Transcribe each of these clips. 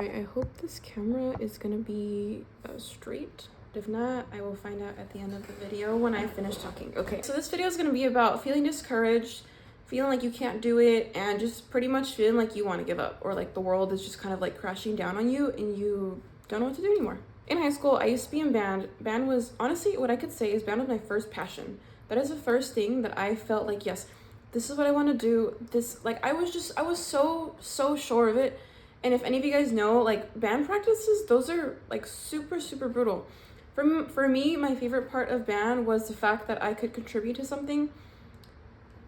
I hope this camera is gonna be straight. If not, I will find out at the end of the video when I finish talking. Okay, so this video is gonna be about feeling discouraged, feeling like you can't do it, and just pretty much feeling like you want to give up, or like the world is just kind of like crashing down on you and you don't know what to do anymore. In high school, I used to be in band. Band was, honestly, what I could say is band was my first passion. That is the first thing that I felt like, yes, this is what I want to do. This, like, I was so sure of it. And if any of you guys know, like, band practices, those are like super brutal. For me, my favorite part of band was the fact that I could contribute to something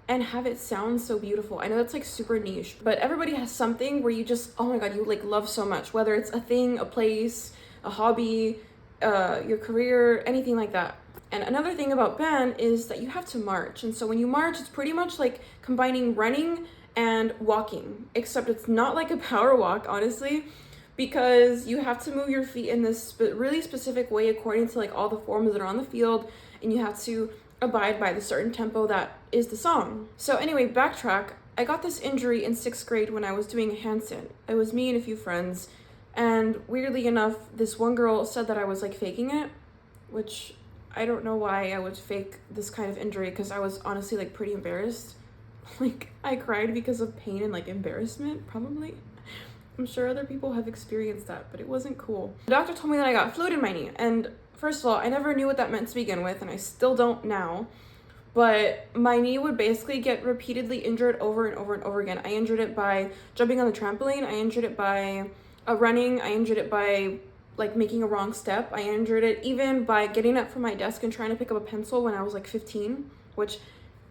and have it sound so beautiful. I know that's like super niche, but everybody has something where you just, oh my god, you like love so much, whether it's a thing, a place, a hobby, your career, anything like that. And another thing about band is that you have to march. And so when you march, it's pretty much like combining running and walking, except it's not like a power walk, honestly, because you have to move your feet in this really specific way according to like all the forms that are on the field, and you have to abide by the certain tempo that is the song. So anyway, backtrack. I got this injury in 6th grade when I was doing a handstand. It was me and a few friends, and weirdly enough, this one girl said that I was like faking it, which I don't know why I would fake this kind of injury, because I was honestly like pretty embarrassed. Like, I cried because of pain and like embarrassment, probably. I'm sure other people have experienced that, but it wasn't cool. The doctor told me that I got fluid in my knee, and first of all, I never knew what that meant to begin with, and I still don't now. But my knee would basically get repeatedly injured over and over again. I injured it by jumping on the trampoline. I injured it by running. I injured it by like making a wrong step. I injured it even by getting up from my desk and trying to pick up a pencil when I was like 15, which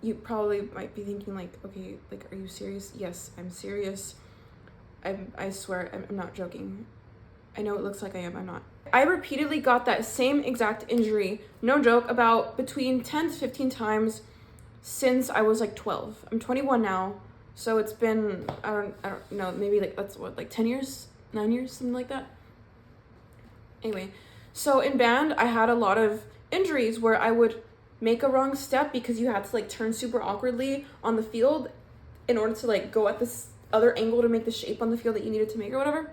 you probably might be thinking like, okay, like, are you serious? Yes, I'm serious. I swear, I'm not joking. I know it looks like I am, I'm not. I repeatedly got that same exact injury, no joke, about between 10 to 15 times since I was like 12. I'm 21 now, so it's been, I don't know, maybe like, that's what, like 10 years, 9 years, something like that. Anyway, so in band, I had a lot of injuries where I would make a wrong step because you had to like turn super awkwardly on the field in order to like go at this other angle to make the shape on the field that you needed to make or whatever.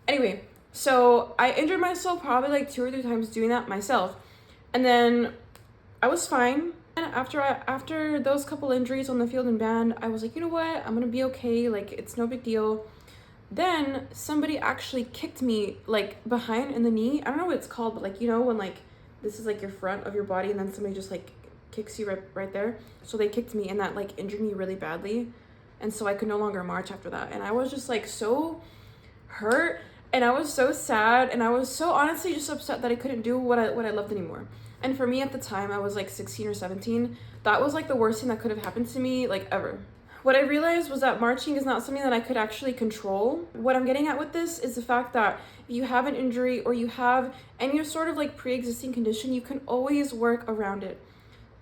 Anyway, so I injured myself probably like 2 or 3 times doing that myself. And then I was fine. And after those couple injuries on the field and band, I was like, you know what? I'm gonna be okay. Like, it's no big deal. Then somebody actually kicked me like behind in the knee. I don't know what it's called, but like, you know, when like this is like your front of your body and then somebody just like kicks you right there. So they kicked me and that like injured me really badly. And so I could no longer march after that. And I was just like so hurt, and I was so sad, and I was so honestly just upset that I couldn't do what I loved anymore. And for me at the time, I was like 16 or 17. That was like the worst thing that could have happened to me like ever. What I realized was that marching is not something that I could actually control. What I'm getting at with this is the fact that if you have an injury or you have any sort of like pre-existing condition, you can always work around it.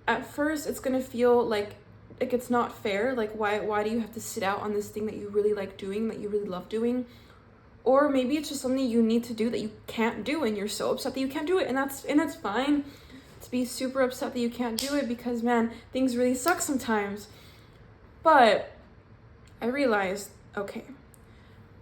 At first, it's gonna feel like it's not fair. Like, why do you have to sit out on this thing that you really like doing, that you really love doing? Or maybe it's just something you need to do that you can't do, and you're so upset that you can't do it, and that's fine to be super upset that you can't do it, because man, things really suck sometimes. But I realized, okay,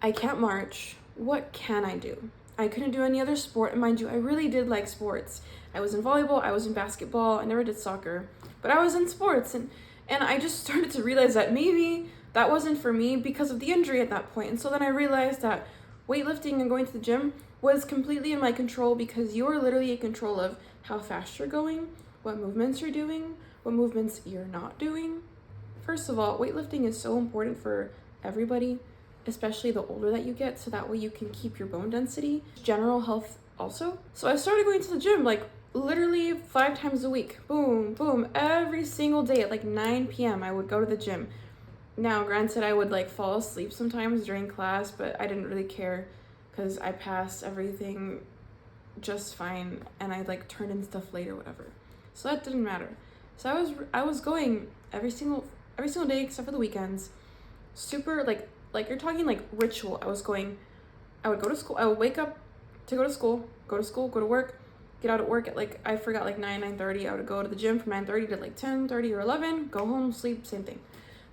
I can't march. What can I do? I couldn't do any other sport, and mind you, I really did like sports. I was in volleyball, I was in basketball, I never did soccer, but I was in sports, and I just started to realize that maybe that wasn't for me because of the injury at that point. And so then I realized that weightlifting and going to the gym was completely in my control, because you are literally in control of how fast you're going, what movements you're doing, what movements you're not doing. First of all, weightlifting is so important for everybody, especially the older that you get, so that way you can keep your bone density. General health also. So I started going to the gym like literally 5 times a week. Boom, boom, every single day at like 9 p.m. I would go to the gym. Now, granted, I would like fall asleep sometimes during class, but I didn't really care because I passed everything just fine, and I like turned in stuff later, whatever. So that didn't matter. So I was going every single day except for the weekends. Super like you're talking like ritual. I would go to school. I would wake up to go to school, go to work, get out at work at like, I forgot, like 9:30. I would go to the gym from 9:30 to like 10:30 or 11, go home, sleep, same thing.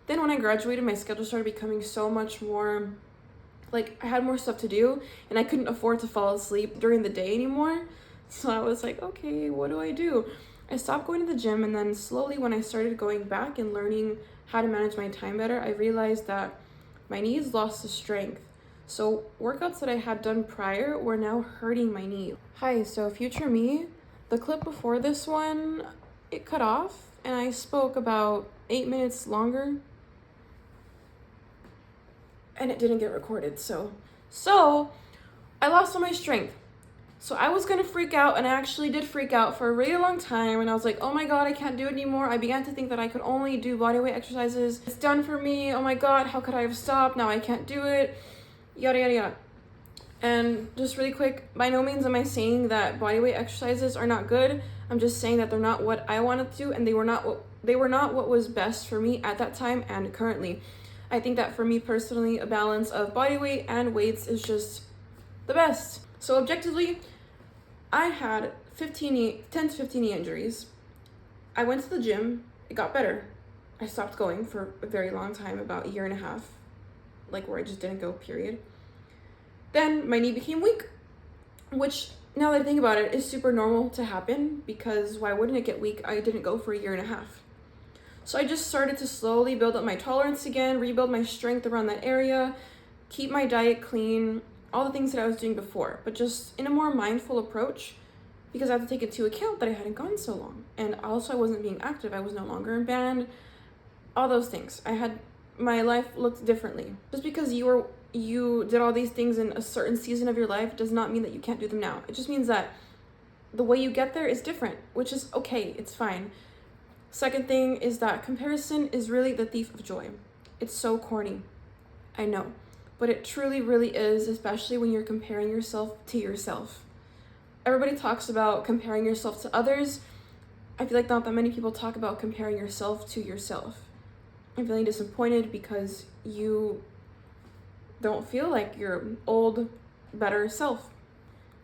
Then when I graduated, my schedule started becoming so much more like I had more stuff to do and I couldn't afford to fall asleep during the day anymore. So I was like, okay, what do I do? I stopped going to the gym, and then slowly when I started going back and learning how to manage my time better, I realized that my knees lost the strength. So workouts that I had done prior were now hurting my knee. Hi, so future me, the clip before this one, it cut off and I spoke about 8 minutes longer and it didn't get recorded. So I lost all my strength. So I was gonna freak out, and I actually did freak out for a really long time, and I was like, oh my god, I can't do it anymore. I began to think that I could only do bodyweight exercises. It's done for me. Oh my god, how could I have stopped? Now I can't do it. Yada yada yada. And just really quick, by no means am I saying that bodyweight exercises are not good. I'm just saying that they're not what I wanted to do, and they were not what was best for me at that time and currently. I think that for me personally, a balance of bodyweight and weights is just the best. So objectively, I had 10 to 15 knee injuries. I went to the gym, it got better. I stopped going for a very long time, about a year and a half, like where I just didn't go, period. Then my knee became weak, which now that I think about it is super normal to happen, because why wouldn't it get weak? I didn't go for a year and a half. So I just started to slowly build up my tolerance again, rebuild my strength around that area, keep my diet clean, all the things that I was doing before, but just in a more mindful approach, because I had to take into account that I hadn't gone so long. And also I wasn't being active. I was no longer in band, all those things. My life looked differently. Just because you did all these things in a certain season of your life does not mean that you can't do them now. It just means that the way you get there is different, which is okay, it's fine. Second thing is that comparison is really the thief of joy. It's so corny, I know. But it truly, really is, especially when you're comparing yourself to yourself. Everybody talks about comparing yourself to others. I feel like not that many people talk about comparing yourself to yourself. I'm feeling disappointed because you don't feel like your old, better self.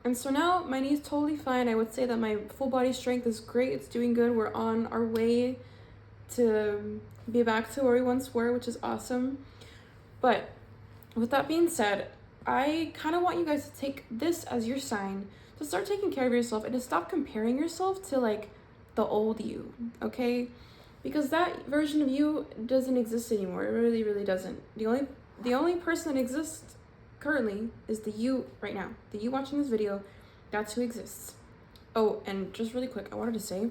And so now my knee's totally fine. I would say that my full body strength is great. It's doing good. We're on our way to be back to where we once were, which is awesome. But with that being said, I kind of want you guys to take this as your sign to start taking care of yourself and to stop comparing yourself to like the old you, okay? Because that version of you doesn't exist anymore. It really, really doesn't. The only person that exists currently is the you right now. The you watching this video, that's who exists. Oh, and just really quick, I wanted to say,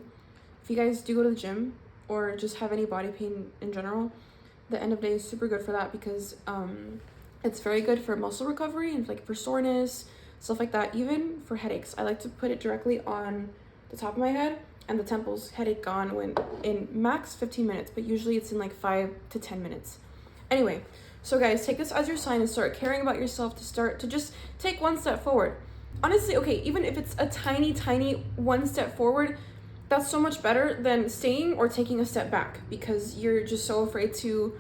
if you guys do go to the gym or just have any body pain in general, the end of day is super good for that, because it's very good for muscle recovery and like for soreness, stuff like that, even for headaches. I like to put it directly on the top of my head and the temples. Headache gone when in max 15 minutes, but usually it's in like 5 to 10 minutes. Anyway, so guys, take this as your sign and start caring about yourself, to start to just take one step forward. Honestly, okay, even if it's a tiny, tiny one step forward, that's so much better than staying or taking a step back because you're just so afraid to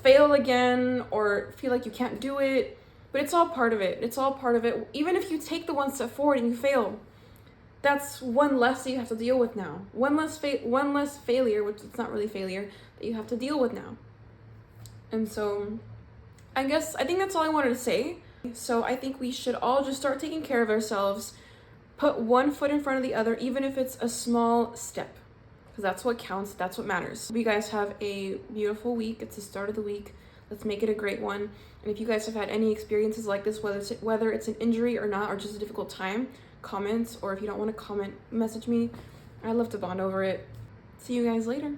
fail again or feel like you can't do it. But it's all part of it. It's all part of it. Even if you take the one step forward and you fail, that's one less that you have to deal with now. One less failure, which it's not really failure, that you have to deal with now. And so I think that's all I wanted to say. So I think we should all just start taking care of ourselves, put one foot in front of the other, even if it's a small step, because that's what counts. That's what matters. Hope you guys have a beautiful week. It's the start of the week. Let's make it a great one. And if you guys have had any experiences like this, whether it's an injury or not, or just a difficult time, comment, or if you don't want to comment, message me. I'd love to bond over it. See you guys later.